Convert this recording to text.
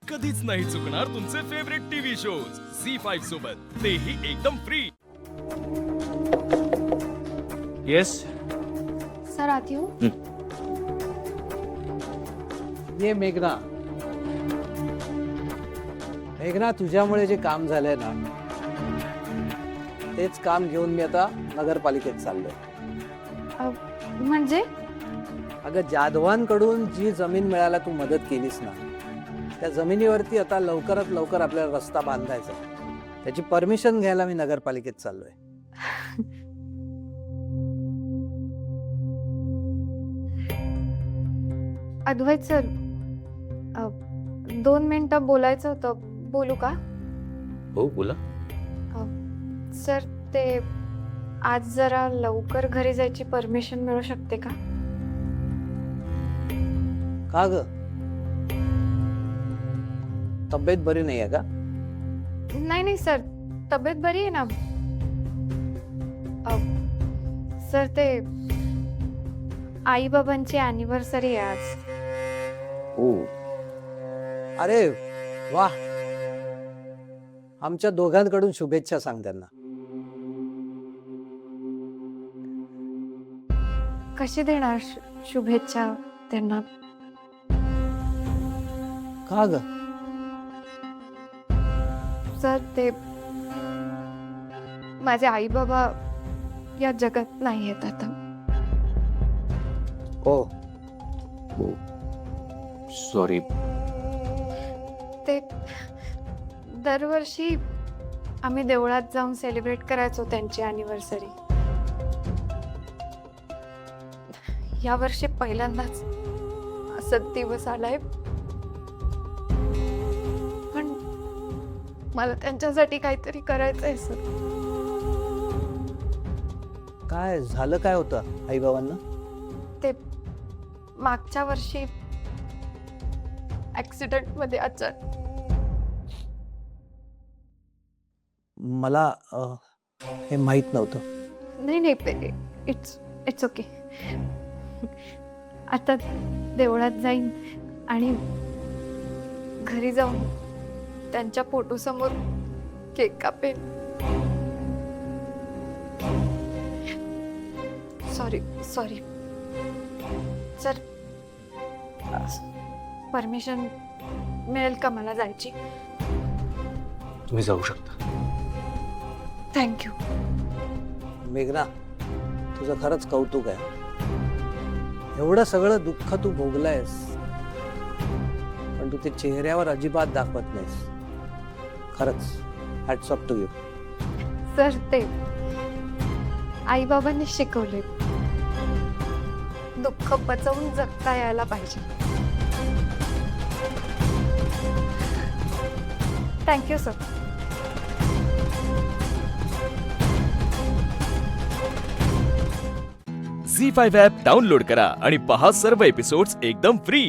कधीच नाही चुकणार तुमचे फेवरेट टीव्ही शोज झी5 सोबत, तेही एकदम फ्री. येस. सर आती हूँ. ये मेघना. मेघना, तुझ्यामुळे जे काम झालंय ना, तेच काम घेऊन मी आता नगरपालिकेत चाललोय. म्हणजे अगं, जाधवांकडून जी जमीन मिळायला तू मदत केलीस ना, त्या जमिनीवरती आता लवकरात लवकर आपल्याला रस्ता बांधायचा. त्याची परमिशन घ्यायला मी नगरपालिकेत चाललोय. अद्वैत सर, 2 मिनिटं बोलायचं होतं, बोलू का? हो, बोला. सर, ते आज जरा लवकर घरी जायची परमिशन मिळू शकते का? का ग, तब्येत बरी नाही आहे का? नाही सर, तब्येत बरी आहे ना. सर, ते आई बाबांची अॅनिव्हर्सरी आहे आज. हो. अरे वा, आमच्या दोघांकडून शुभेच्छा सांग त्यांना. कशी देणार शुभेच्छा त्यांना? का ग? सर, ते माझे आई बाबा या जगात नाही आहेत आता. हो. हो. सॉरी. ते दरवर्षी आम्ही देवळात जाऊन सेलिब्रेट करायचो त्यांची अॅनिव्हर्सरी. यावर्षी पहिल्यांदाच असा दिवस आलाय, पण मला त्यांच्यासाठी काहीतरी करायचंय सर. काय झालं, काय होतं आई बाबांना? ते मागच्या वर्षी ऍक्सिडेंट मध्ये अचानक. मला हे माहित नव्हतं. नाही, इट्स ओके. आता देवळात जाईन आणि घरी जाऊन त्यांच्या फोटोसमोर केक कापेन. सॉरी सर, परमिशन मिळेल का मला जायची? तुम्ही जाऊ शकता. थँक्यू. मेघना, तुझं खरंच कौतुक आहे. एवढं सगळं दुःख तू भोगलायस, पण तू ते चेहऱ्यावर अजिबात दाखवत नाहीस. खरंच hats off to you. Sir, ते आई बाबांनी शिकवले, दुःख पचवून जगता यायला पाहिजे. Thank you sir. झी5 ॲप डाउनलोड करा आणि पहा सर्व एपिसोड्स एकदम फ्री.